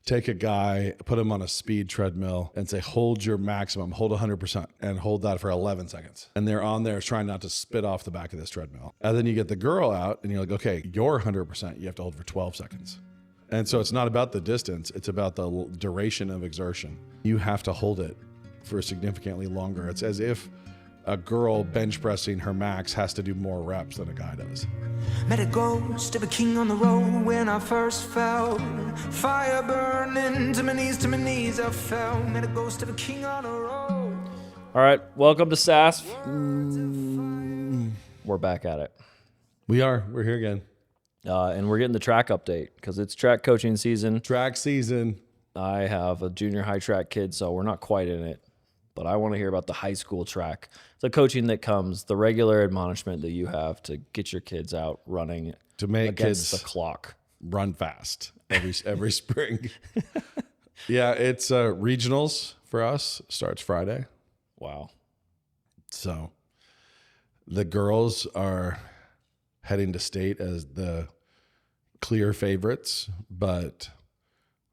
take a guy, put him on a speed treadmill and say, hold your maximum, hold 100% and hold that for 11 seconds. And they're on there trying not to spit off the back of this treadmill. And then you get the girl out and you're like, okay, you're 100%, you have to hold for 12 seconds. And so it's not about the distance, it's about the duration of exertion. You have to hold it for significantly longer. It's as if a girl bench pressing her max has to do more reps than a guy does. Met a ghost of a king on the road when I first fell. Fire burning to my knees I fell. Met a ghost of a king on the road. All right, welcome to SAS. We're back at it. We're here again. And we're getting the track update because it's track coaching season. Track season. I have a junior high track kid, so we're not quite in it. But I want to hear about the high school track, the coaching that comes, the regular admonishment that you have to get your kids out running to make against kids the clock, run fast every spring. Yeah, it's regionals for us. Starts Friday. Wow. So the girls are heading to state as the clear favorites, but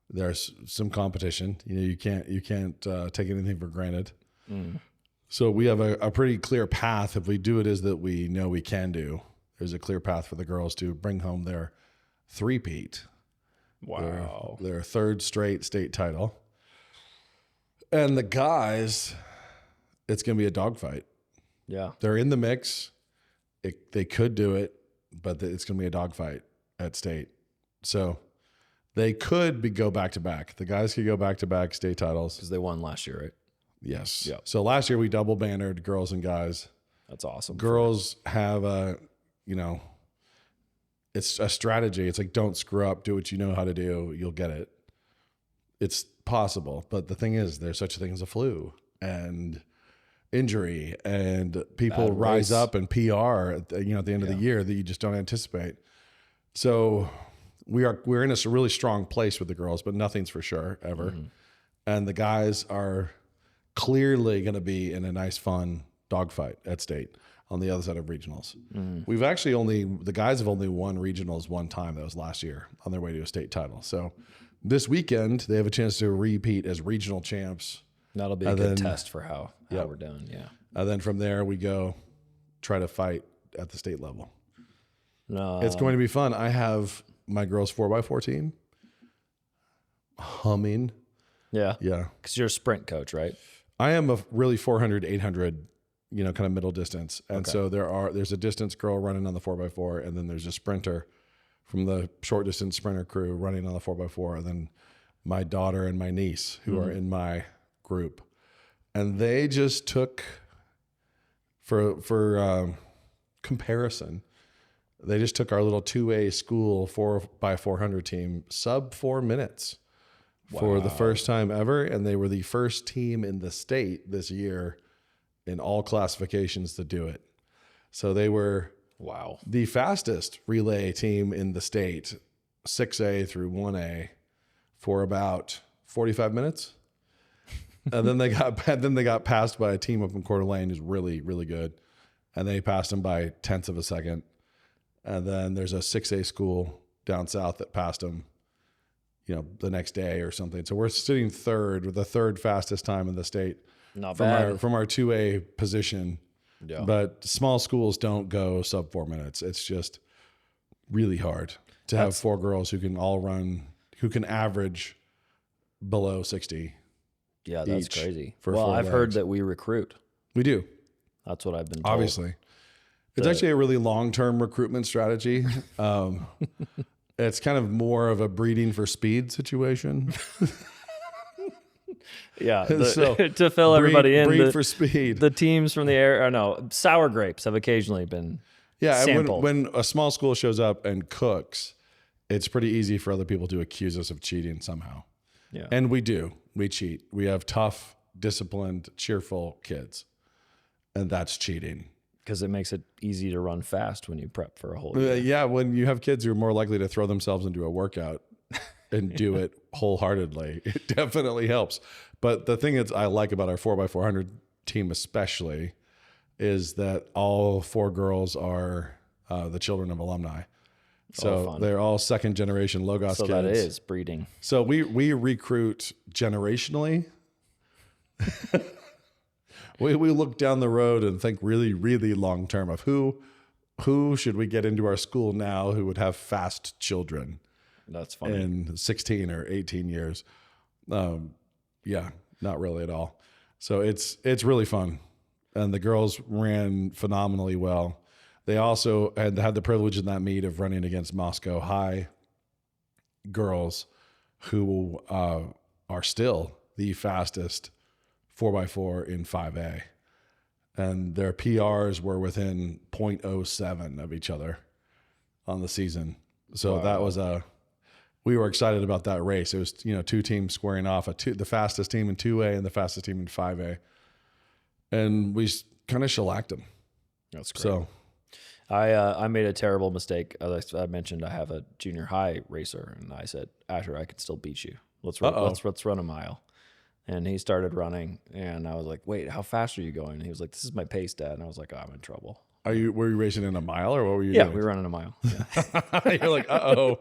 there's some competition. You know, you can't take anything for granted. So we have a pretty clear path. If we do it as that we know we can do, there's a clear path for the girls to bring home their three-peat. Wow. Their third straight state title. And the guys, it's going to be a dogfight. Yeah. They're in the mix. They could do it, but it's going to be a dogfight at state. So they could go back-to-back. The guys could go back-to-back state titles. Because they won last year, right? Yes. Yep. So last year we double bannered girls and guys. That's awesome. Girls have it's a strategy. It's like, don't screw up. Do what you know how to do. You'll get it. It's possible. But the thing is, there's such a thing as a flu and injury, and people rise up and PR at the end of the year that you just don't anticipate. So we're in a really strong place with the girls, but nothing's for sure ever. Mm-hmm. And the guys are clearly going to be in a nice, fun dogfight at state on the other side of regionals. Mm-hmm. The guys have only won regionals one time. That was last year on their way to a state title. So this weekend they have a chance to repeat as regional champs. That'll be a good test for how we're doing. Yeah. And then from there we go try to fight at the state level. No. It's going to be fun. I have my girls 4x4 team humming. Yeah. Yeah. Because you're a sprint coach, right? I am a really 400, 800, kind of middle distance. And so there's a distance girl running on the 4x4, and then there's a sprinter from the short distance sprinter crew running on the 4x4, and then my daughter and my niece who are in my group. And they just took, for comparison, they just took our little 2A school 4x400 team sub 4 minutes for the first time ever. And they were the first team in the state this year in all classifications to do it. So they were the fastest relay team in the state, 6A through 1A, for about 45 minutes. And then they got passed by a team up in Coeur d'Alene who's really, really good. And they passed them by tenths of a second. And then there's a 6A school down south that passed them, the next day or something. So we're sitting third with the third fastest time in the state. Not from bad. From our 2A position. Yeah. But small schools don't go sub 4 minutes. It's just really hard to have four girls who can all run, who can average below 60. Yeah, that's crazy. Well, I've heard that we recruit. We do. That's what I've been told. Obviously. It's actually a really long-term recruitment strategy. It's kind of more of a breeding for speed situation. Yeah, to fill everybody in. Breed for speed. The teams from the area, sour grapes have occasionally been sampled. When a small school shows up and cooks, it's pretty easy for other people to accuse us of cheating somehow. Yeah. And we do. We cheat. We have tough, disciplined, cheerful kids. And that's cheating. Because it makes it easy to run fast when you prep for a whole year. Yeah, when you have kids who are more likely to throw themselves into a workout and do it wholeheartedly, it definitely helps. But the thing is I like about our 4x400 team especially is that all four girls are the children of alumni. So fun. they're all second generation Logos So kids. that is breeding. So we recruit generationally. we look down the road and think really, really long term of who should we get into our school now who would have fast children That's funny. in 16 or 18 years. Yeah, not really at all. So it's really fun. And the girls ran phenomenally well. They also had the privilege in that meet of running against Moscow High girls who are still the fastest 4x4 in 5A. And their PRs were within 0.07 of each other on the season. So that was we were excited about that race. It was, two teams squaring off, the fastest team in 2A and the fastest team in 5A. And we kind of shellacked them. That's great. So I made a terrible mistake. As I mentioned, I have a junior high racer, and I said, Asher, I can still beat you. Let's run a mile. And he started running, and I was like, wait, how fast are you going? And he was like, this is my pace, Dad. And I was like, oh, I'm in trouble. were you racing in a mile or what were you Yeah, doing? we were running a mile. Yeah. You're like, uh-oh.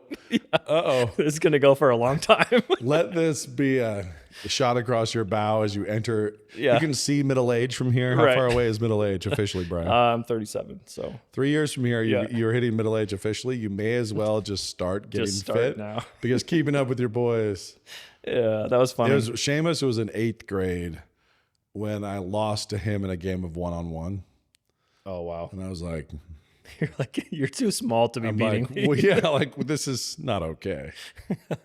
Uh-oh. This is going to go for a long time. Let this be a shot across your bow as you enter. Yeah. You can see middle age from here. How Right. far away is middle age officially, Brian? I'm 37, so 3 years from here, Yeah. you're hitting middle age officially. You may as well just start getting start fit now. because keeping up with your boys. yeah, that was funny. Seamus was in 8th grade when I lost to him in a game of 1-on-1. Oh, wow. And I was like, You're like, you're too small to be I'm beating like, me. well, yeah, like this is not okay.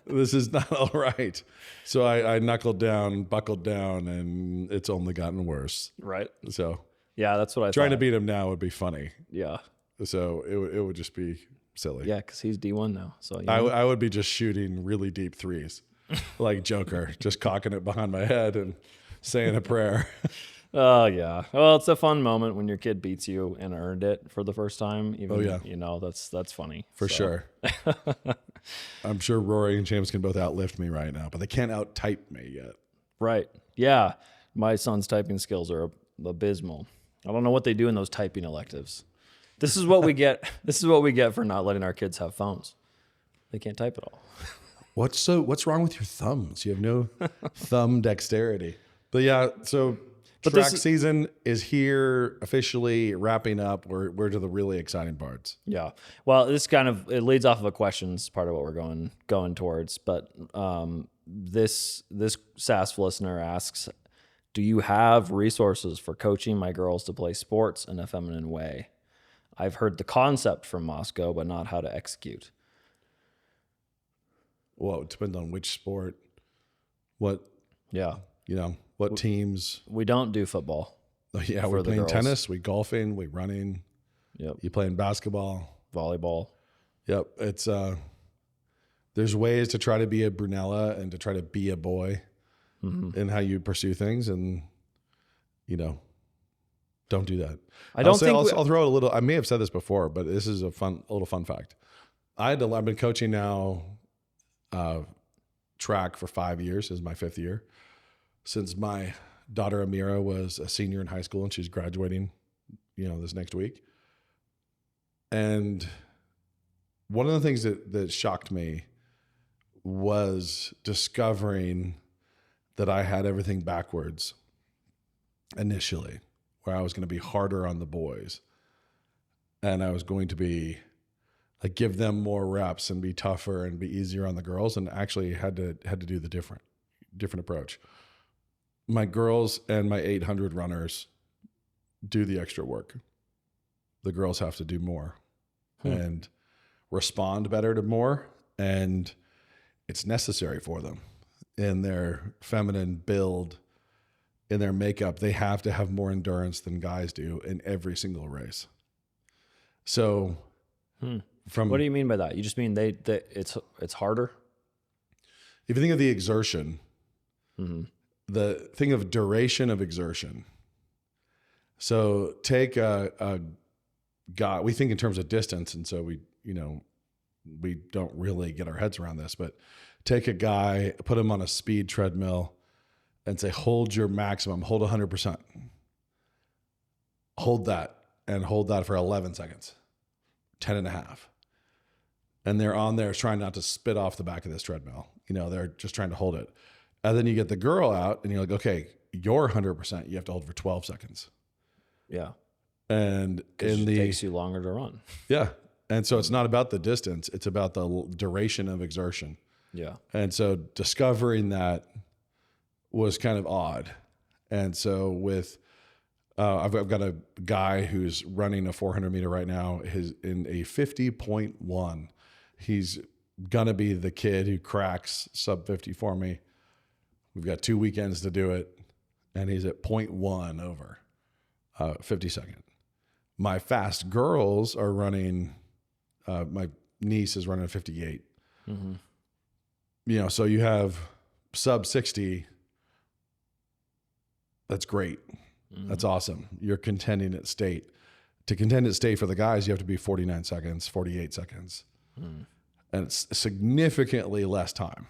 This is not all right. So I knuckled down, buckled down, and it's only gotten worse. Right. So Yeah, that's what I trying to thought. beat him now would be funny. Yeah. So it would just be silly. Yeah, because he's D1 now. So I would be just shooting really deep threes, like Joker, just cocking it behind my head and saying a prayer. Oh, yeah. Well, it's a fun moment when your kid beats you and earned it for the first time. Even, yeah. That's funny. For So, sure. I'm sure Rory and James can both outlift me right now, but they can't out-type me yet. Right. Yeah. My son's typing skills are abysmal. I don't know what they do in those typing electives. This is what we get. This is what we get for not letting our kids have phones. They can't type at all. What's wrong with your thumbs? You have no thumb dexterity. But yeah, so But track this- season is here officially wrapping up. We're to the really exciting parts. Yeah. Well, this kind of it leads off of a questions part of what we're going towards. But this SAS listener asks, do you have resources for coaching my girls to play sports in a feminine way? I've heard the concept from Moscow, but not how to execute. Well, it depends on which sport, what Yeah. what teams. We don't do football. Yeah, For we're the playing girls. tennis, we golfing, we running. Yep. You playing basketball. Volleyball. Yep, it's there's ways to try to be a Brunella and to try to be a boy in how you pursue things, and don't do that. I don't think I'll throw out a little. I may have said this before, but this is a little fun fact. I've been coaching now track for 5 years. This is my 5th year since my daughter Amira was a senior in high school and she's graduating, this next week. And one of the things that shocked me was discovering that I had everything backwards initially, where I was going to be harder on the boys and I was going to be like give them more reps and be tougher and be easier on the girls, and actually had to do the different approach. My girls and my 800 runners do the extra work. The girls have to do more and respond better to more, and it's necessary for them in their feminine build, in their makeup. They have to have more endurance than guys do in every single race. So What do you mean by that? You just mean it's harder? if you think of the exertion, the thing of duration of exertion. So take a guy, we think in terms of distance, and so we don't really get our heads around this, but take a guy, put him on a speed treadmill and say, hold your maximum, hold 100%. Hold that and hold that for 11 seconds, 10 and a half. and they're on there trying not to spit off the back of this treadmill. They're just trying to hold it. And then you get the girl out and you're like, okay, you're 100%. You have to hold for 12 seconds. Yeah. And It takes you longer to run. Yeah. And so it's not about the distance. It's about the duration of exertion. Yeah. And so discovering that was kind of odd. And so with, I've got a guy who's running a 400 meter right now, in a 50.1. He's going to be the kid who cracks sub 50 for me. We've got 2 weekends to do it. And he's at 0.1 over 50 second. My fast girls are running, my niece is running a 58. So you have sub 60. That's great. That's awesome. You're contending at state. To contend at state for the guys, you have to be 49 seconds, 48 seconds. And it's significantly less time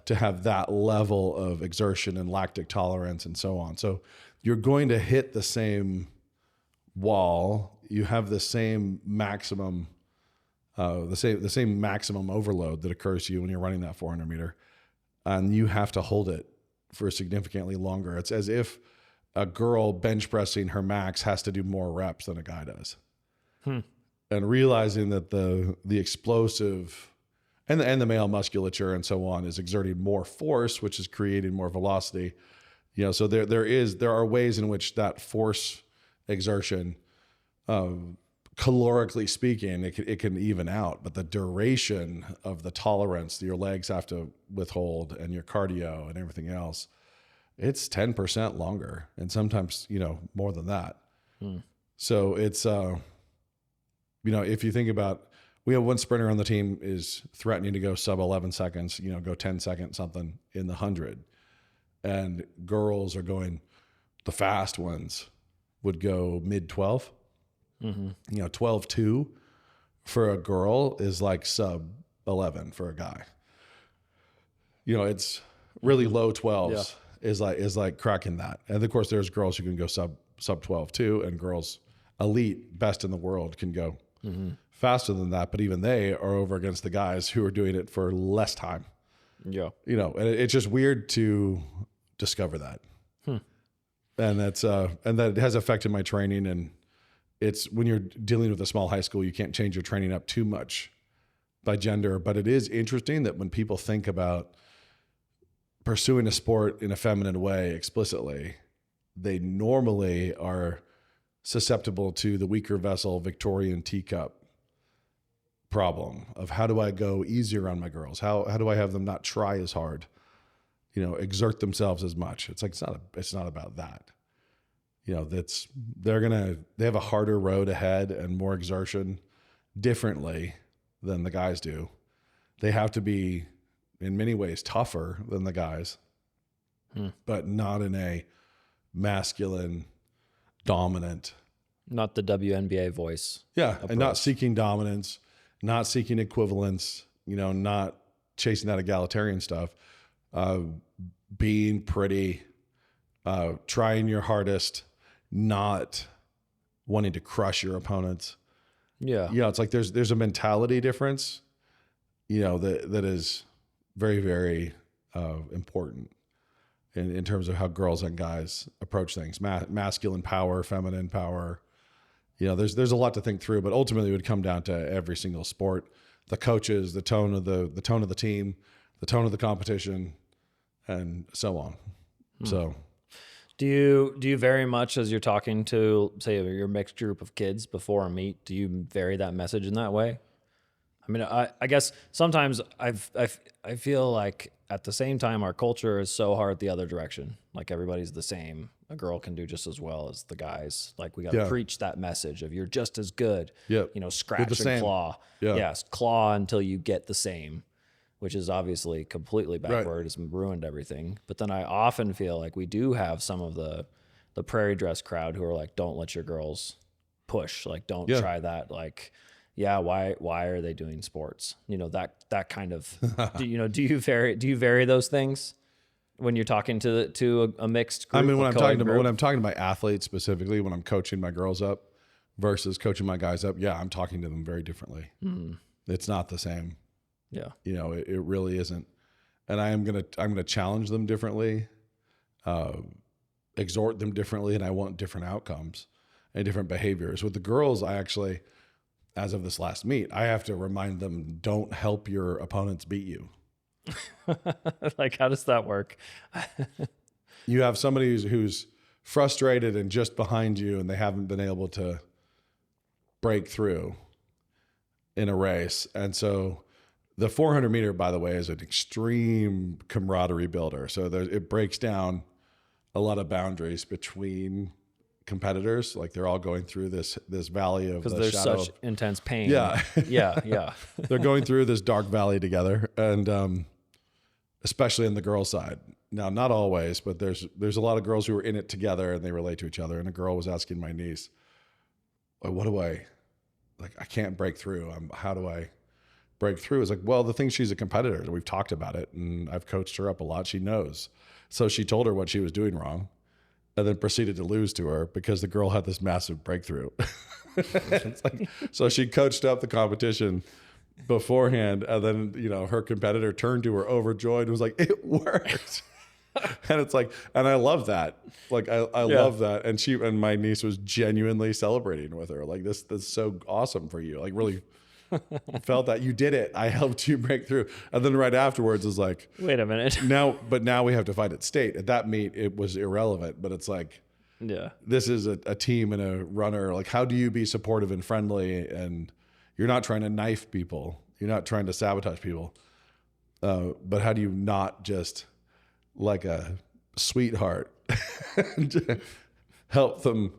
to have that level of exertion and lactic tolerance and so on. So you're going to hit the same wall. You have the same maximum, the same maximum overload that occurs to you when you're running that 400 meter, and you have to hold it for significantly longer. It's as if a girl bench pressing her max has to do more reps than a guy does. And realizing that the explosive and the male musculature and so on is exerting more force, which is creating more velocity. So there are ways in which that force exertion, calorically speaking, it can even out, but the duration of the tolerance that your legs have to withhold and your cardio and everything else, it's 10% longer, and sometimes more than that. So it's if you think about, we have one sprinter on the team is threatening to go sub 11 seconds, go 10 seconds something in the 100, and girls are going, the fast ones would go mid 12. 12.2 for a girl is like sub 11 for a guy. It's really low 12s is like cracking that. And of course there's girls who can go sub 12 too, and girls elite best in the world can go faster than that, but even they are over against the guys who are doing it for less time. And it's just weird to discover that. And that's and that has affected my training. And it's when you're dealing with a small high school, you can't change your training up too much by gender. But it is interesting that when people think about pursuing a sport in a feminine way explicitly, they normally are susceptible to the weaker vessel Victorian teacup problem of, how do I go easier on my girls? How do I have them not try as hard, exert themselves as much? It's like, it's not about that. They have a harder road ahead and more exertion differently than the guys do. They have to be in many ways tougher than the guys, but not in a masculine, dominant. Not the WNBA voice. Yeah. approach. And not seeking dominance, not seeking equivalence, not chasing that egalitarian stuff, being pretty, trying your hardest, not wanting to crush your opponents. It's like there's a mentality difference, that is very, very important in terms of how girls and guys approach things. Masculine power, feminine power. There's a lot to think through, but ultimately it would come down to every single sport, the coaches, the tone of the team, the tone of the competition, and so on. So Do you very much, as you're talking to, say, your mixed group of kids before a meet, do you vary that message in that way? I mean, I guess sometimes I feel like at the same time our culture is so hard the other direction. Like everybody's the same. A girl can do just as well as the guys. Like we got to preach that message of you're just as good. Scratch and claw. Yes, claw until you get the same, which is obviously completely backward. It's ruined everything. But then I often feel like we do have some of the prairie dress crowd who are like, don't let your girls push. Like, don't try that. Like, why are they doing sports? That kind of, do you vary those things when you're talking to a mixed group? I mean, when I'm talking to my athletes specifically, when I'm coaching my girls up versus coaching my guys up, I'm talking to them very differently. It's not the same. Yeah. You know, it really isn't. And I'm gonna challenge them differently, exhort them differently, and I want different outcomes and different behaviors. With the girls, I actually, as of this last meet, I have to remind them, don't help your opponents beat you. Like, how does that work? You have somebody who's frustrated and just behind you, and they haven't been able to break through in a race. And so the 400 meter, by the way, is an extreme camaraderie builder. So it breaks down a lot of boundaries between competitors. Like they're all going through this valley of Because there's shadow. such intense pain. Yeah. Yeah. They're going through this dark valley together, and especially in the girl side. Now, not always, but there's a lot of girls who are in it together and they relate to each other. And a girl was asking my niece, "What do I like? I can't break through. How do I break through?" It's like, well, the thing, she's a competitor. We've talked about it, and I've coached her up a lot. She knows. So she told her what she was doing wrong, and then proceeded to lose to her because the girl had this massive breakthrough. It's like, so she coached up the competition beforehand, and then, you know, her competitor turned to her overjoyed and was like, "It worked." And it's like, and I love that. Like, I love that. And my niece was genuinely celebrating with her. Like, that's so awesome for you. Like, really felt that you did it. I helped you break through. And then right afterwards is like, Wait a minute. now we have to fight at state. At that meet, it was irrelevant, but it's like, Yeah. this is a team and a runner. Like, how do you be supportive and friendly? And you're not trying to knife people. You're not trying to sabotage people. But how do you not just, like a sweetheart, help them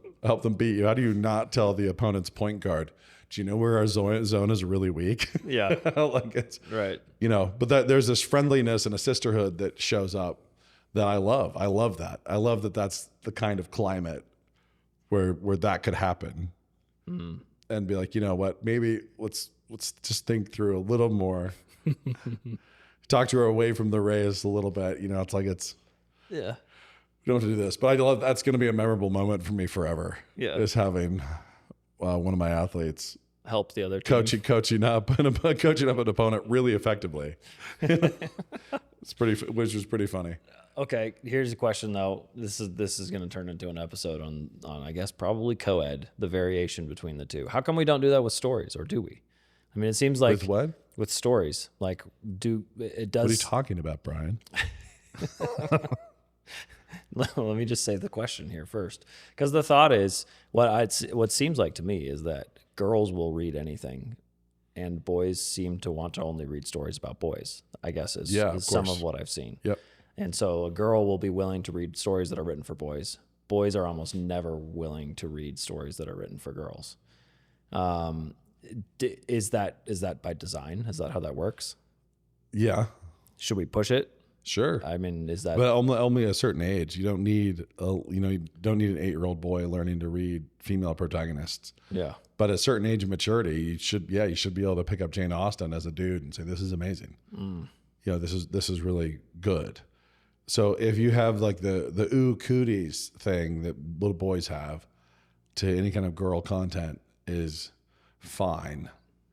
beat you? How do you not tell the opponent's point guard, "Do you know where our zone is really weak?" Yeah. Like, it's Right. you know. But there's this friendliness and a sisterhood that shows up that I love. I love that. I love that. That's the kind of climate where that could happen, and be like, you know what? Maybe let's just think through a little more. Talk to her away from the race a little bit. You know, it's like, Yeah. we don't have to do this. But I love, that's going to be a memorable moment for me forever. Yeah. Is having one of my athletes Help the other team. coaching up an opponent really effectively. Which was pretty funny. Okay, here's a question though. This is going to turn into an episode on I guess probably co-ed, the variation between the two. How come we don't do that with stories, or do we? I mean, it seems like With what? With stories, like it does. What are you talking about, Brian? Let me just say the question here first, because the thought is what seems like to me is that girls will read anything, and boys seem to want to only read stories about boys. I guess is some of what I've seen. Yep. And so a girl will be willing to read stories that are written for boys. Boys are almost never willing to read stories that are written for girls. Is that by design? Is that how that works? Yeah. Should we push it? Sure. I mean, is that? But only a certain age. You don't need you don't need an 8-year-old boy learning to read female protagonists. Yeah. But at a certain age of maturity, you should be able to pick up Jane Austen as a dude and say, "This is amazing. You know, this is really good." So if you have like the ooh cooties thing that little boys have to any kind of girl content is fine.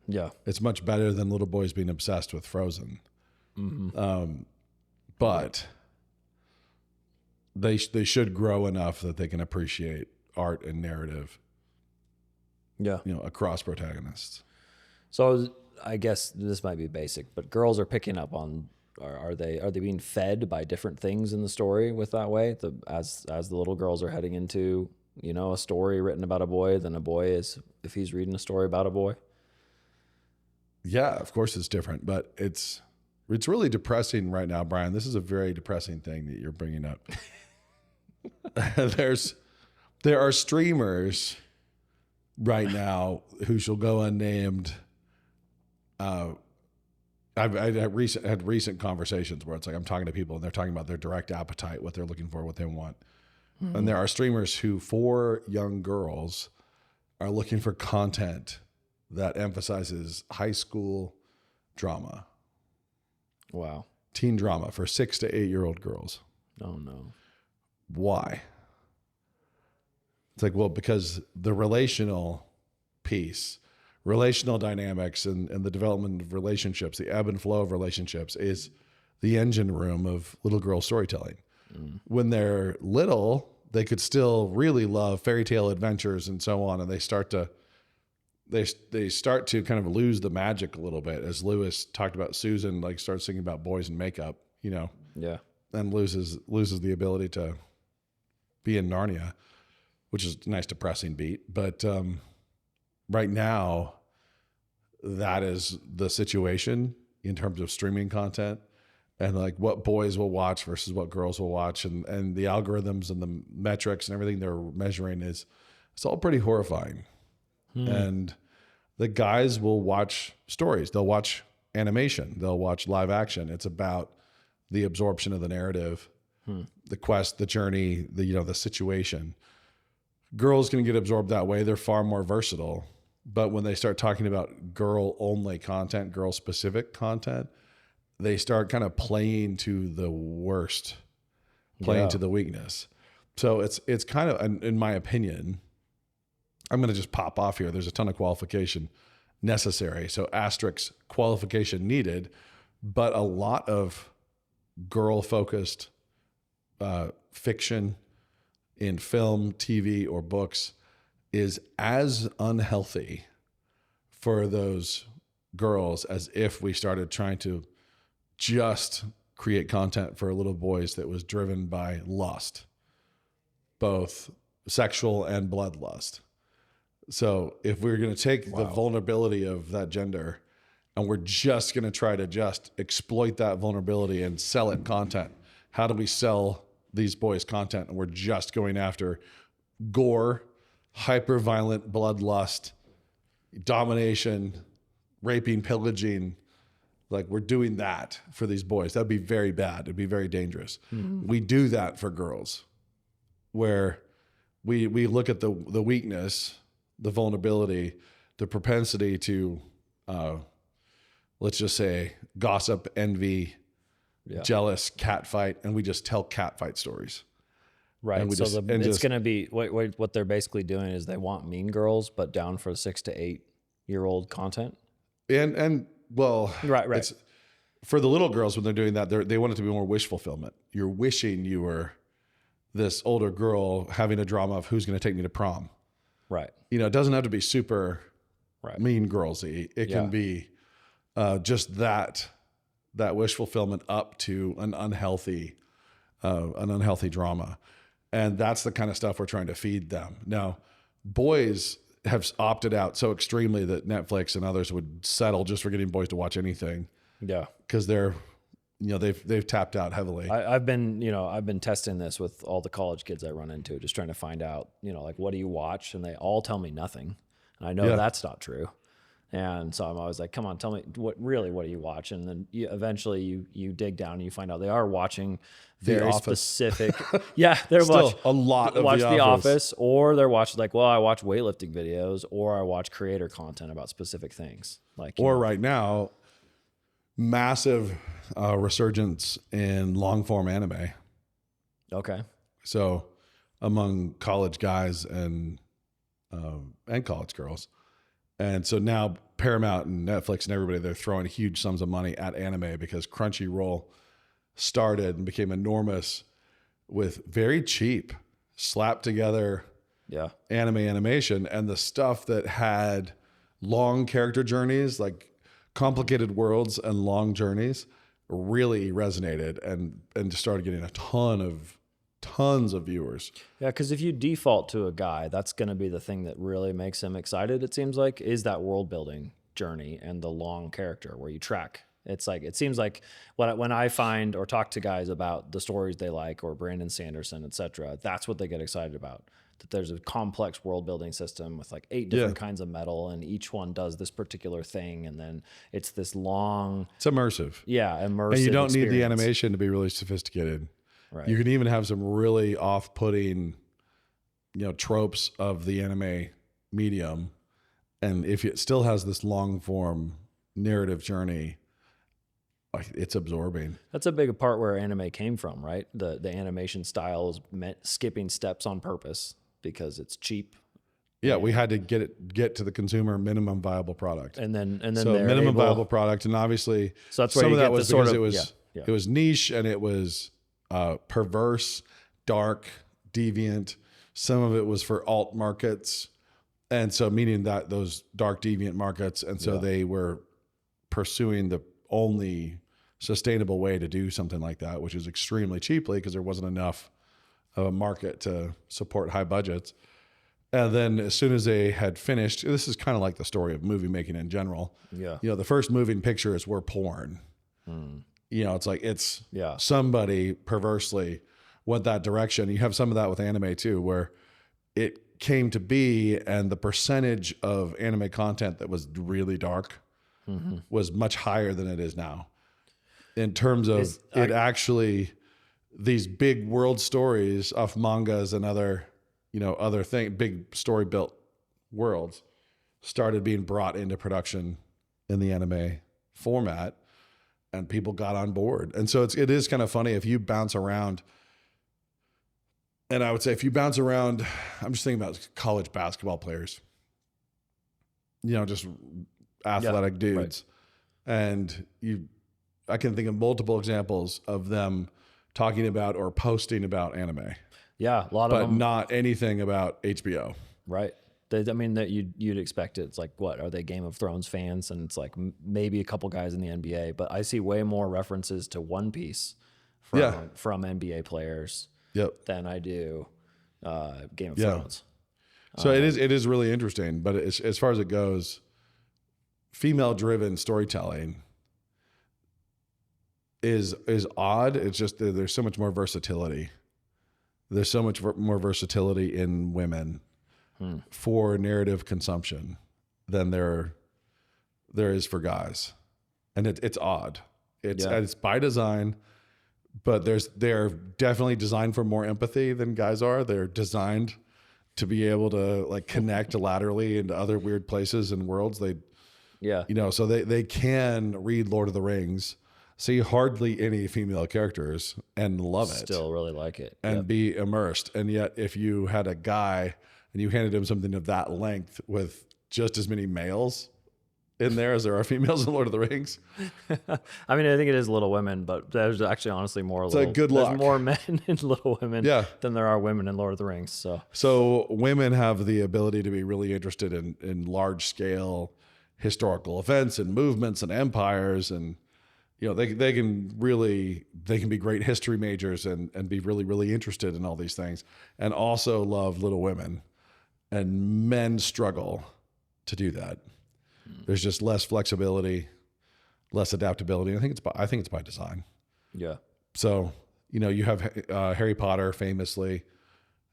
Yeah. It's much better than little boys being obsessed with Frozen. But they should grow enough that they can appreciate art and narrative, Yeah. you know, across protagonists. So I guess this might be basic, but girls are picking up on. Are they being fed by different things in the story with that way? As the little girls are heading into, you know, a story written about a boy, than a boy is if he's reading a story about a boy. Yeah, of course it's different, but it's really depressing right now, Brian. This is a very depressing thing that you're bringing up. There are streamers right now who shall go unnamed. I've had recent conversations where it's like I'm talking to people and they're talking about their direct appetite, what they're looking for, what they want. And there are streamers who, for young girls, are looking for content that emphasizes high school drama, Wow. teen drama for 6 to 8-year-old girls. Oh no. Why? It's like, well, because the relational piece relational dynamics and the development of relationships, the ebb and flow of relationships is the engine room of little girl storytelling. When they're little, they could still really love fairy tale adventures and so on. And they start to kind of lose the magic a little bit, as Lewis talked about. Susan like starts thinking about boys and makeup, Yeah. and loses the ability to be in Narnia, which is a nice depressing beat. But right now, that is the situation in terms of streaming content and like what boys will watch versus what girls will watch, and the algorithms and the metrics and everything they're measuring it's all pretty horrifying. And the guys will watch stories. They'll watch animation. They'll watch live action. It's about the absorption of the narrative, the quest, the journey, the situation. Girls can get absorbed that way. They're far more versatile. But when they start talking about girl-only content, girl-specific content, they start kind of playing to the worst, playing to the weakness. So it's kind of, in my opinion, I'm going to just pop off here. There's a ton of qualification necessary. So asterisk qualification needed, but a lot of girl-focused fiction in film, TV, or books is as unhealthy for those girls as if we started trying to just create content for little boys that was driven by lust, both sexual and bloodlust. So if we're going to take the vulnerability of that gender and we're just going to try to just exploit that vulnerability and sell it content, how do we sell these boys content? And we're just going after gore, hyper-violent bloodlust, domination, raping, pillaging. Like, we're doing that for these boys. That'd be very bad. It'd be very dangerous. We do that for girls, where we look at the weakness, the vulnerability, the propensity to, let's just say, gossip, envy, jealous, catfight, and we just tell catfight stories. Right. And So it's going to be what they're basically doing is they want Mean Girls, but down for 6 to 8 year old content. And well, Right. It's, for the little girls, when they're doing that, they want it to be more wish fulfillment. You're wishing you were this older girl having a drama of who's going to take me to prom. Right. It doesn't have to be super Right. mean girlsy. It can be just that wish fulfillment up to an unhealthy drama. And that's the kind of stuff we're trying to feed them. Now, boys have opted out so extremely that Netflix and others would settle just for getting boys to watch anything. Yeah. Because they're, they've tapped out heavily. I've been testing this with all the college kids I run into, just trying to find out, like, what do you watch? And they all tell me nothing. And I know that's not true. And so I'm always like, come on, tell me what do you watch? And then eventually you dig down and you find out they are watching very specific. Yeah. They're watching a lot of The Office, or they're watching I watch weightlifting videos, or I watch creator content about specific things. Right now, massive resurgence in long form anime. Okay. So among college guys and college girls. And so now Paramount and Netflix and everybody, they're throwing huge sums of money at anime because Crunchyroll started and became enormous with very cheap, slapped together animation. And the stuff that had long character journeys, like complicated worlds and long journeys, really resonated and just started getting tons of viewers. Yeah, because if you default to a guy, that's going to be the thing that really makes him excited, it seems like, is that world building journey and the long character where you track. It's like, it seems like when I find or talk to guys about the stories they like, or Brandon Sanderson, et cetera, that's what they get excited about. That there's a complex world building system with 8 different kinds of metal, and each one does this particular thing. And then it's this long... It's immersive. Yeah, immersive. And you don't experience. need the animation to be really sophisticated. Right. You can even have some really off-putting, tropes of the anime medium. And if it still has this long-form narrative journey, it's absorbing. That's a big part where anime came from, right? The animation style is skipping steps on purpose because it's cheap Yeah, we had to get to the consumer minimum viable product. And then So they're minimum able- viable product, and obviously So that's where some you of that get the was sort because of- it was yeah. it was niche and it was perverse, dark, deviant. Some of it was for alt markets, and so meaning that those dark, deviant markets, and so they were pursuing the only sustainable way to do something like that, which is extremely cheaply because there wasn't enough of a market to support high budgets. And then as soon as they had finished, this is kind of like the story of movie making in general. Yeah. You know, the first moving pictures were porn. You know, it's like somebody perversely went that direction. You have some of that with anime too, where it came to be and the percentage of anime content that was really dark was much higher than it is now. In terms of actually these big world stories of mangas and other big story built worlds started being brought into production in the anime format, and people got on board. And so it is kind of funny if you bounce around. And I would say if you bounce around, I'm just thinking about college basketball players, you know, just athletic dudes. Right. And I can think of multiple examples of them talking about or posting about anime. Yeah, a lot of them. But not anything about HBO. Right. I mean, that you'd expect it. It's like, what, are they Game of Thrones fans? And it's like maybe a couple guys in the NBA. But I see way more references to One Piece from NBA players than I do Game of Thrones. So it is really interesting. But as far as it goes, female-driven storytelling is odd. It's just there's so much more versatility. There's so much more versatility in women for narrative consumption than there is for guys, and it's odd. It's by design, but they're definitely designed for more empathy than guys are. They're designed to be able to like connect laterally into other weird places and worlds. So they can read Lord of the Rings, see hardly any female characters and love it. Still really like it. And be immersed. And yet if you had a guy and you handed him something of that length with just as many males in there as there are females in Lord of the Rings. I mean, I think it is Little Women, but there's actually honestly more. Good luck. There's more men in Little Women than there are women in Lord of the Rings. So women have the ability to be really interested in large scale historical events and movements and empires, and you know they can be great history majors and be really, really interested in all these things, and also love Little Women. And men struggle to do that. There's just less flexibility, less adaptability. I think it's by design. Yeah. So, you know, you have Harry Potter famously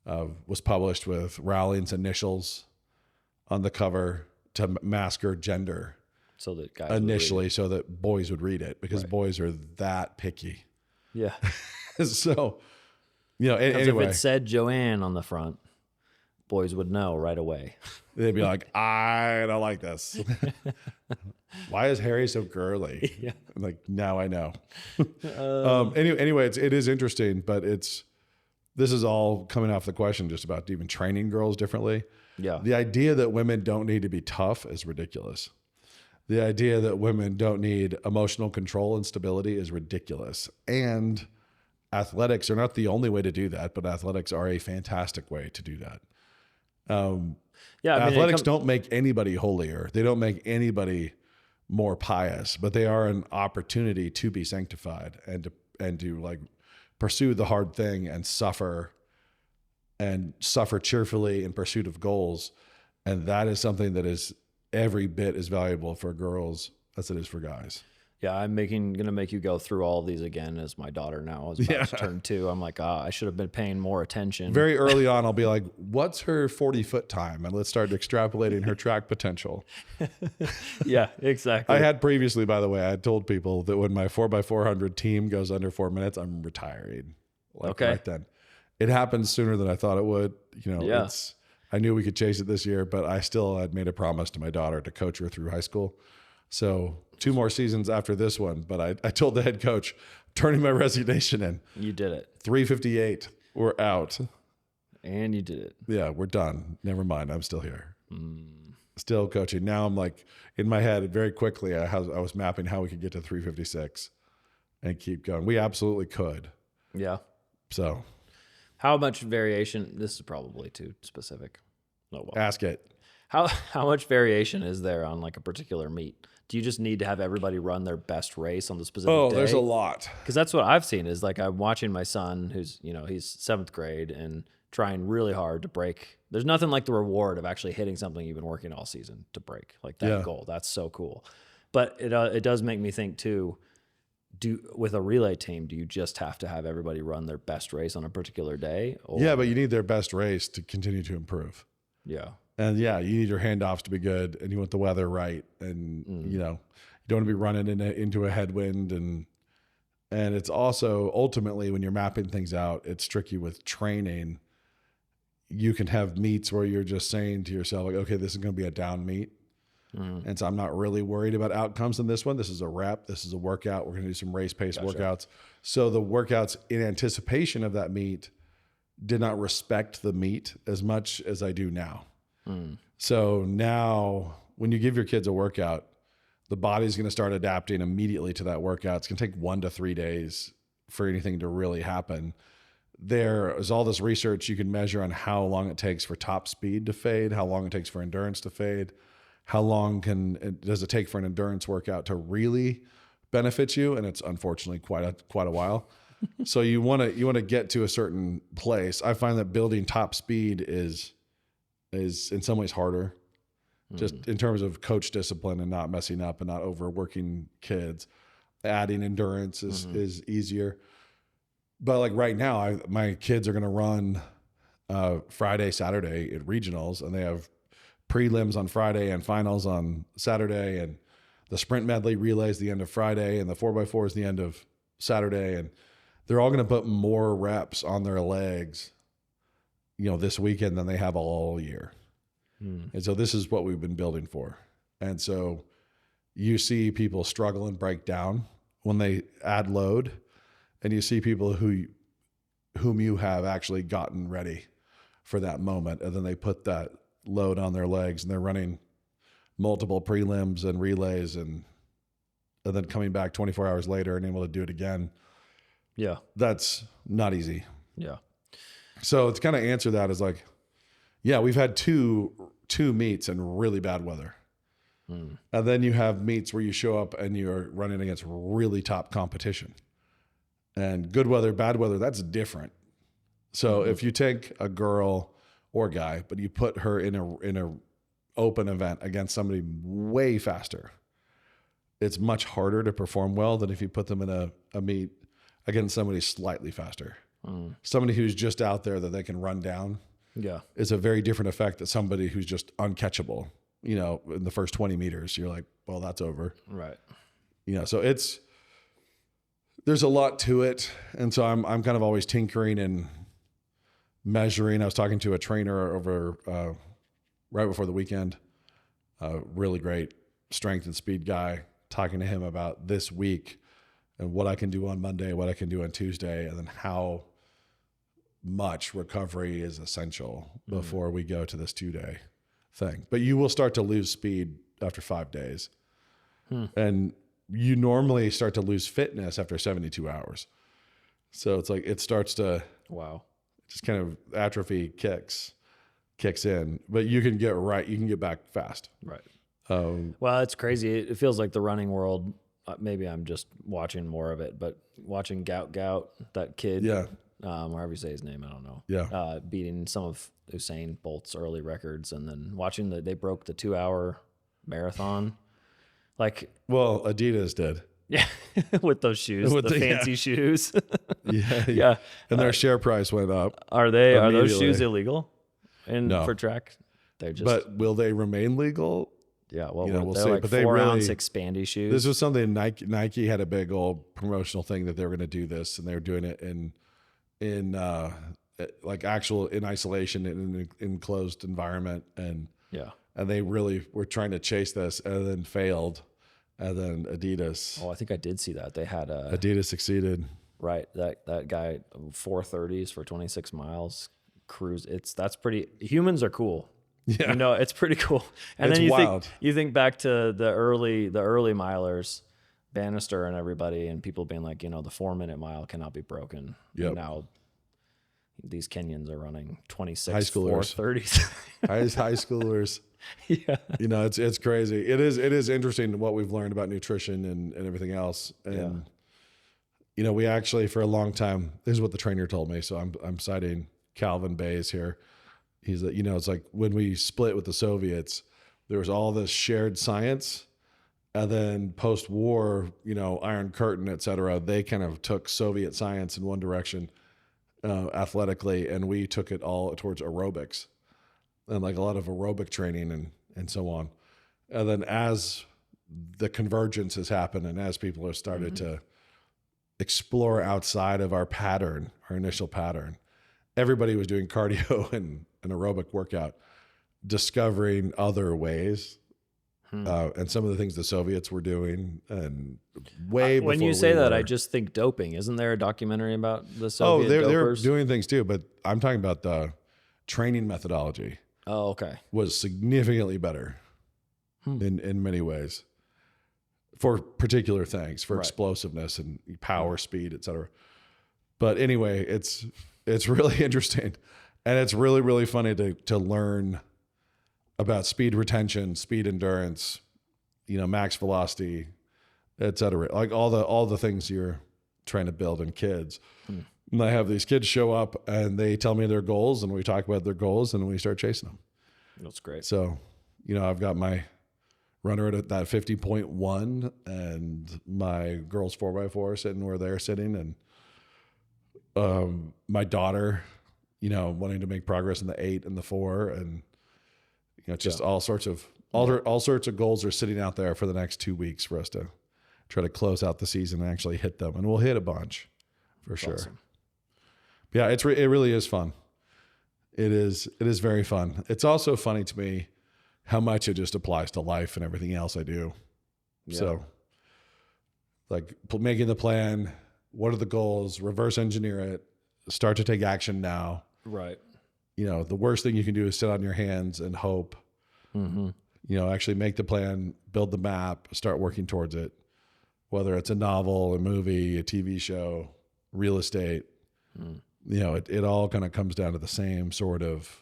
was published with Rowling's initials on the cover to mask her gender. So that guys initially, so that boys would read it because boys are that picky. Yeah. So, you know, anyway, if it said Joanne on the front, boys would know right away. They'd be like, I don't like this. Why is Harry so girly? Yeah. I'm like, now I know. Anyway, it is interesting, but this is all coming off the question just about even training girls differently. Yeah. The idea that women don't need to be tough is ridiculous. The idea that women don't need emotional control and stability is ridiculous. And athletics are not the only way to do that, but athletics are a fantastic way to do that. Athletics don't make anybody holier. They don't make anybody more pious, but they are an opportunity to be sanctified and to like pursue the hard thing and suffer cheerfully in pursuit of goals. And that is something that is every bit as valuable for girls as it is for guys. Yeah, I'm gonna make you go through all of these again as my daughter now is about to turn 2. I'm like, I should have been paying more attention. Very early on, I'll be like, what's her 40-foot time? And let's start extrapolating her track potential. Yeah, exactly. I had previously, by the way, I had told people that when my 4x400 team goes under 4 minutes, I'm retiring. Right then. It happens sooner than I thought it would. You know, I knew we could chase it this year, but I still had made a promise to my daughter to coach her through high school. So 2 more seasons after this one, but I told the head coach, turning my resignation in. You did it. 358, we're out. And you did it. Yeah, we're done. Never mind. I'm still here. Still coaching. Now I'm like in my head very quickly. I was mapping how we could get to 356 and keep going. We absolutely could. Yeah. So How much variation? This is probably too specific. Oh, well. ask it. How much variation is there on like a particular meet? Do you just need to have everybody run their best race on the specific day? Oh, there's a lot. Because that's what I've seen is like I'm watching my son who's, he's 7th grade and trying really hard to break. There's nothing like the reward of actually hitting something you've been working all season to break. Like that goal. That's so cool. But it does make me think too, with a relay team, do you just have to have everybody run their best race on a particular day? Or? Yeah, but you need their best race to continue to improve. Yeah. And yeah, you need your handoffs to be good, and you want the weather right, and you don't want to be running into a headwind, and it's also ultimately when you're mapping things out, it's tricky with training. You can have meets where you're just saying to yourself, like, okay, this is going to be a down meet, and so I'm not really worried about outcomes in this one. This is a rep. This is a workout. We're going to do some race pace workouts. So the workouts in anticipation of that meet did not respect the meet as much as I do now. So now when you give your kids a workout, the body's going to start adapting immediately to that workout. It's going to take 1 to 3 days for anything to really happen. There is all this research you can measure on how long it takes for top speed to fade, how long it takes for endurance to fade, how long does it take for an endurance workout to really benefit you, and it's unfortunately quite a while. So you want to get to a certain place. I find that building top speed is in some ways harder, just in terms of coach discipline and not messing up and not overworking kids. Adding endurance is easier. But like right now, my kids are going to run Friday, Saturday at regionals, and they have prelims on Friday and finals on Saturday, and the sprint medley relays the end of Friday, and the 4x4 is the end of Saturday, and they're all going to put more reps on their legs this weekend than they have all year. And so this is what we've been building for. And so you see people struggle and break down when they add load, and you see people whom you have actually gotten ready for that moment. And then they put that load on their legs and they're running multiple prelims and relays and then coming back 24 hours later and able to do it again. Yeah. That's not easy. Yeah. So it's kind of answer that is like, yeah, we've had two meets in really bad weather. And then you have meets where you show up and you're running against really top competition. And good weather, bad weather, that's different. So if you take a girl or guy, but you put her in a open event against somebody way faster, it's much harder to perform well than if you put them in a meet against somebody slightly faster. Somebody who's just out there that they can run down is a very different effect than somebody who's just uncatchable. In the first 20 meters, you're like, well, that's over. Right. So there's a lot to it. And so I'm kind of always tinkering and measuring. I was talking to a trainer over right before the weekend, really great strength and speed guy, talking to him about this week and what I can do on Monday, what I can do on Tuesday, and then how much recovery is essential before we go to this 2-day thing. But you will start to lose speed after 5 days. And you normally start to lose fitness after 72 hours. So it's like it starts to just kind of atrophy kicks in, but you can get back fast. Right. Well, it's crazy. It feels like the running world, maybe I'm just watching more of it, but watching Gout, that kid, wherever you say his name, I don't know, beating some of Usain Bolt's early records, and then watching they broke the 2-hour marathon. Well, Adidas did. Yeah, with those shoes, the fancy shoes. Yeah. And their share price went up. Are those shoes illegal? No. For track? They're just. But will they remain legal? Yeah, well, we'll they're see. like But they 4-ounce expandy shoes. This was something Nike had a big old promotional thing that they were going to do this, and they were doing it in actual in isolation in an enclosed environment, and they really were trying to chase this, and then failed, and then Adidas. Oh, I think I did see that they had Adidas succeeded. Right, that guy 4:30s for 26 miles cruise. Humans are cool. Yeah. It's pretty cool. And It's then wild. you think back to the early milers, Bannister and everybody, and people being like, the 4-minute mile cannot be broken. Yep. And now these Kenyans are running 26, High schoolers. 4:30s. High schoolers. Yeah. It's crazy. It is interesting what we've learned about nutrition and everything else. And we actually, for a long time, this is what the trainer told me. So I'm citing Calvin Bays here. He's like, it's like when we split with the Soviets, there was all this shared science, and then post-war, Iron Curtain, et cetera, they kind of took Soviet science in one direction, athletically, and we took it all towards aerobics and like a lot of aerobic training and so on. And then as the convergence has happened and as people have started to explore outside of our initial pattern, everybody was doing cardio and an aerobic workout, discovering other ways. And some of the things the Soviets were doing, and way before when you say that, were. I just think doping. Isn't there a documentary about the Soviet they're dopers? doing things too, but I'm talking about the training methodology Oh, okay. was significantly better in many ways for particular things, for explosiveness and power, speed, et cetera. But anyway, it's really interesting, and it's really, really funny to learn about speed retention, speed endurance, max velocity, et cetera. Like all the things you're trying to build in kids. And I have these kids show up and they tell me their goals, and we talk about their goals, and we start chasing them. That's great. So, I've got my runner at that 50.1 and my girls 4x4 sitting where they're sitting. And my daughter, wanting to make progress in the 8 and the 4, and just all sorts of goals are sitting out there for the next 2 weeks for us to try to close out the season and actually hit them. And we'll hit a bunch for sure. Awesome. Yeah, it really is fun. It is very fun. It's also funny to me how much it just applies to life and everything else I do. Yeah. So like making the plan, what are the goals, reverse engineer it, start to take action now. Right. The worst thing you can do is sit on your hands and hope. Actually make the plan, build the map, start working towards it. Whether it's a novel, a movie, a TV show, real estate, it all kind of comes down to the same sort of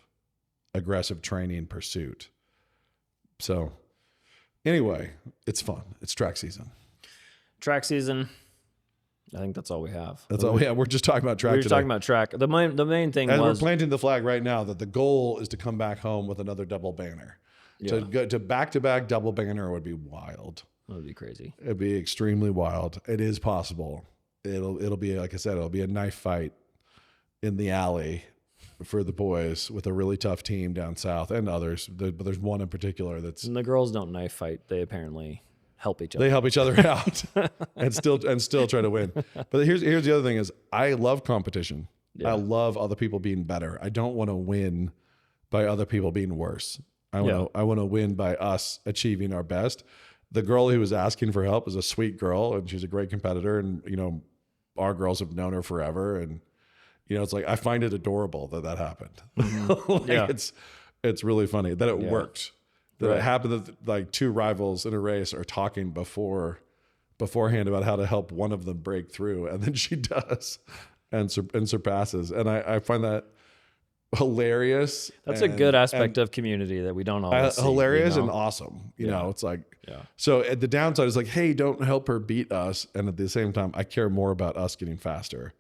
aggressive training pursuit. So anyway, it's fun. It's track season. Track season. I think that's all we have. That's all we have. We're just talking about track We're just today. talking about track. The main thing And was we're planting the flag right now that the goal is to come back home with another double banner. Yeah. To go to back-to-back double banner would be wild. That would be crazy. It'd be extremely wild. It is possible. It'll be, like I said, it'll be a knife fight in the alley for the boys with a really tough team down south and others. But there's one in particular that's And the girls don't knife fight. They apparently help each other. they help each other out and still try to win. But here's the other thing is I love competition. Yeah. I love other people being better. I don't want to win by other people being worse. I want to win by us achieving our best. The girl who was asking for help is a sweet girl, and she's a great competitor. And our girls have known her forever. And it's like I find it adorable that happened. Yeah. It's really funny that it worked. That Right. it happened that like two rivals in a race are talking beforehand about how to help one of them break through, and then she does and surpasses. And I find that hilarious. That's a good aspect of community that we don't always see, hilarious and awesome. It's like, so at the downside is like, hey, don't help her beat us. And at the same time, I care more about us getting faster.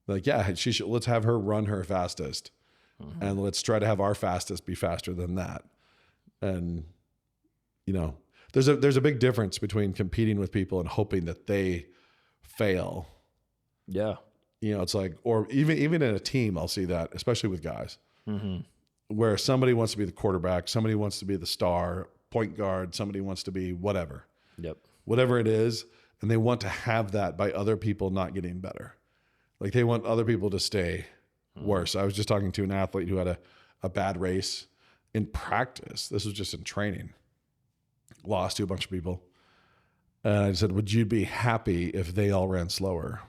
Like, yeah, let's have her run her fastest and let's try to have our fastest be faster than that. And, there's a big difference between competing with people and hoping that they fail. Yeah. It's like, or even in a team, I'll see that, especially with guys, where somebody wants to be the quarterback, somebody wants to be the star, point guard, somebody wants to be whatever. Yep. Whatever it is, and they want to have that by other people not getting better. Like they want other people to stay worse. I was just talking to an athlete who had a bad race in practice. This was just in training. Lost to a bunch of people. And I said, would you be happy if they all ran slower?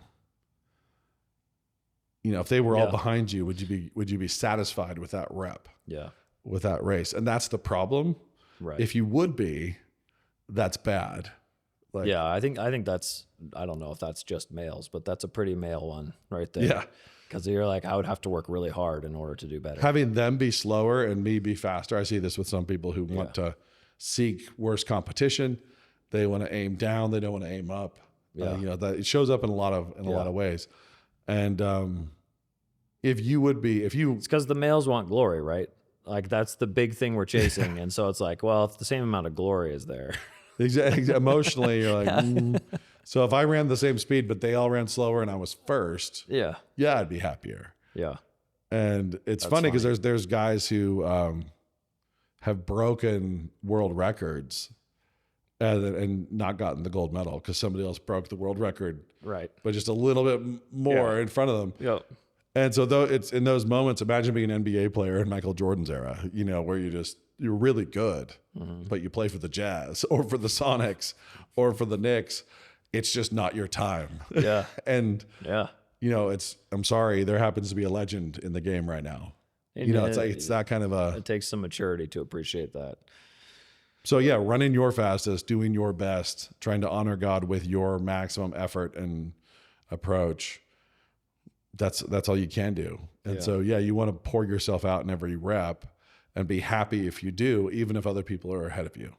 you know, if they were all Yeah. behind you, would you be satisfied with that rep, Yeah. with that race? And that's the problem. Right. If you would be, that's bad. Like, Yeah, I think that's, I don't know if that's just males, but that's a pretty male one right there. Yeah. Because you're like, I would have to work really hard in order to do better. Having them be slower and me be faster. I see this with some people who want to seek worse competition. They want to aim down. They don't want to aim up. Yeah. You know, that it shows up in a lot of ways. And if you It's because the males want glory, right? Like that's the big thing we're chasing. And so it's like, well, if the same amount of glory is there. emotionally, you're like, So if I ran the same speed, but they all ran slower and I was first, Yeah. I'd be happier. Yeah. And it's funny because there's guys who have broken world records and not gotten the gold medal because somebody else broke the world record, Right. but just a little bit more in front of them. Yep. And so though it's in those moments, imagine being an NBA player in Michael Jordan's era, you know, where you're really good, but you play for the Jazz or for the Sonics or for the Knicks. It's just not your time. Yeah. And Yeah. you know, I'm sorry, there happens to be a legend in the game right now. You know, it's that kind of It takes some maturity to appreciate that. So yeah, running your fastest, doing your best, trying to honor God with your maximum effort and approach. That's all you can do. And so yeah, you want to pour yourself out in every rep and be happy if you do, even if other people are ahead of you.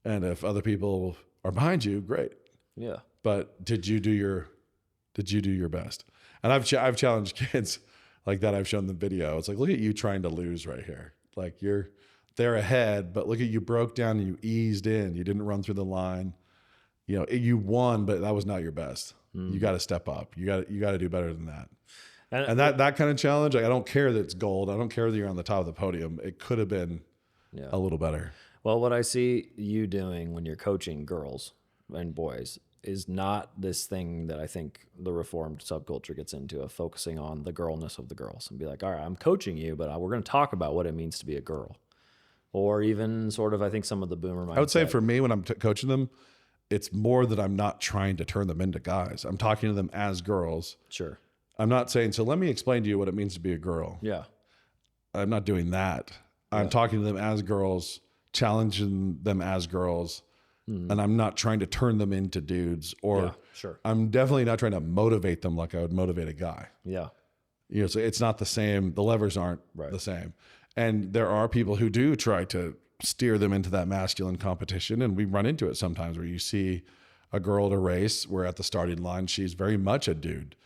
And if other people are behind you, great. Yeah. But did you do your best? And I've challenged kids like that. I've shown them video. It's like, look at you trying to lose right here. Like they're ahead, but look at you broke down and you eased in. You didn't run through the line. You know, you won, but that was not your best. You got to step up. You got to do better than that. And that kind of challenge, like, I don't care that it's gold. I don't care that you're on the top of the podium. It could have been a little better. Well, what I see you doing when you're coaching girls and boys is not this thing that I think the reformed subculture gets into, of focusing on the girlness of the girls and be like, all right, I'm coaching you, but we're going to talk about what it means to be a girl. Or even sort of, I think some of the boomer mindset. I would say for me, when I'm coaching them, it's more that I'm not trying to turn them into guys. I'm talking to them as girls. Sure. I'm not saying, so let me explain to you what it means to be a girl. Yeah. I'm not doing that. I'm talking to them as girls, challenging them as girls, and I'm not trying to turn them into dudes, or sure. I'm definitely not trying to motivate them like I would motivate a guy. Yeah. You know, so it's not the same. The levers aren't the same. And there are people who do try to steer them into that masculine competition. And we run into it sometimes where you see a girl at a race where at the starting line, she's very much a dude,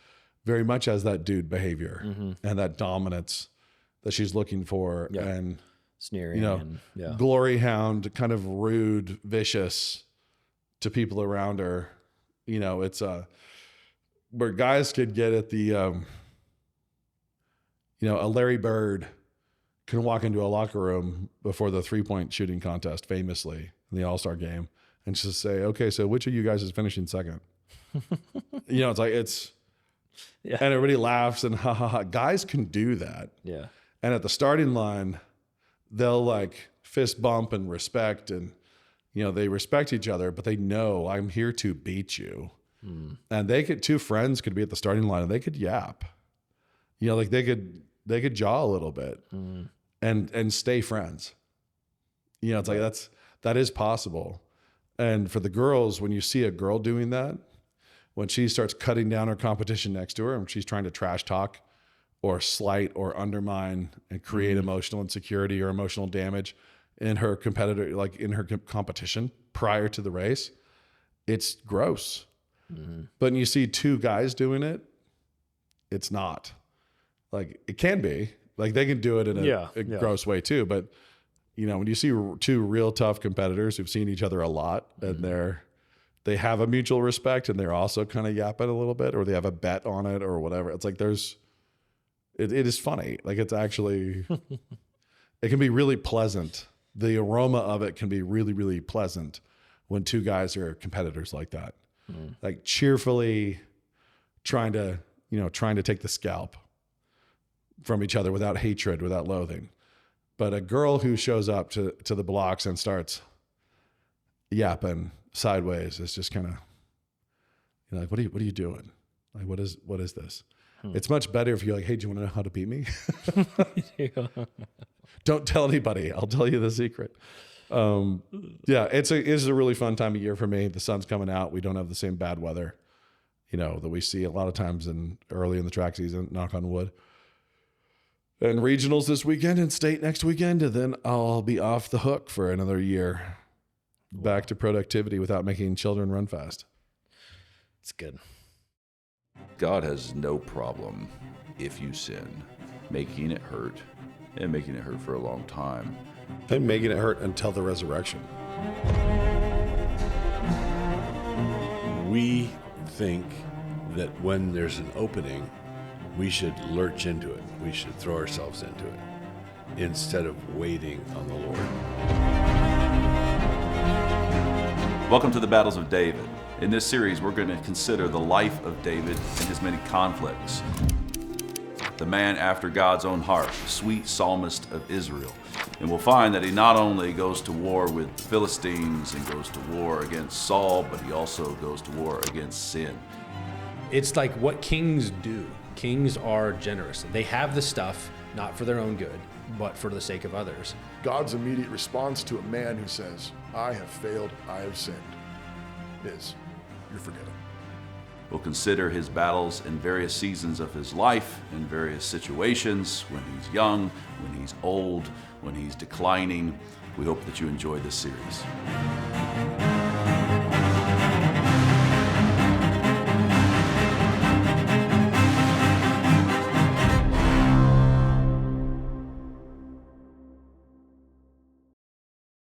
very much has that dude behavior and that dominance that she's looking for. And, Sneering. you know, and, glory hound, kind of rude, vicious to people around her. You know, it's where guys could get at the, you know, a Larry Bird can walk into a locker room before the 3-point shooting contest, famously in the All-Star game, and just say, okay, so which of you guys is finishing second? You know, it's like, and everybody laughs and ha ha ha. Guys can do that. Yeah. And at the starting line, they'll like fist bump and respect, and, you know, they respect each other, but they know I'm here to beat you. And two friends could be at the starting line and they could yap, you know, like they could jaw a little bit and stay friends. You know, it's like, that is possible. And for the girls, when you see a girl doing that, when she starts cutting down her competition next to her and she's trying to trash talk or slight or undermine and create emotional insecurity or emotional damage in her competitor, like in her competition prior to the race, it's gross. But when you see two guys doing it, it's not. Like, it can be. Like, they can do it in a gross way too. But, you know, when you see two real tough competitors who've seen each other a lot and they have a mutual respect and they're also kind of yapping a little bit, or they have a bet on it or whatever. It's like it is funny. Like, it's actually, it can be really pleasant. The aroma of it can be really, really pleasant when two guys are competitors like that. Like, cheerfully trying to take the scalp from each other without hatred, without loathing. But a girl who shows up to the blocks and starts yapping sideways is just kind of, you know, like, what are you doing? Like, what is this? It's much better if you're like, hey, do you want to know how to beat me? Don't tell anybody. I'll tell you the secret. Yeah, it's a really fun time of year for me. The sun's coming out. We don't have the same bad weather, that we see a lot of times early in the track season, knock on wood. And regionals this weekend and state next weekend, and then I'll be off the hook for another year. Back to productivity without making children run fast. It's good. God has no problem if you sin, making it hurt, and making it hurt for a long time. And making it hurt until the resurrection. We think that when there's an opening, we should lurch into it. We should throw ourselves into it instead of waiting on the Lord. Welcome to the Battles of David. In this series, we're going to consider the life of David and his many conflicts. The man after God's own heart, the sweet psalmist of Israel. And we'll find that he not only goes to war with the Philistines and goes to war against Saul, but he also goes to war against sin. It's like what kings do. Kings are generous. They have the stuff, not for their own good, but for the sake of others. God's immediate response to a man who says, I have failed, I have sinned, is, you're forgiven. We'll consider his battles in various seasons of his life, in various situations, when he's young, when he's old, when he's declining. We hope that you enjoy this series.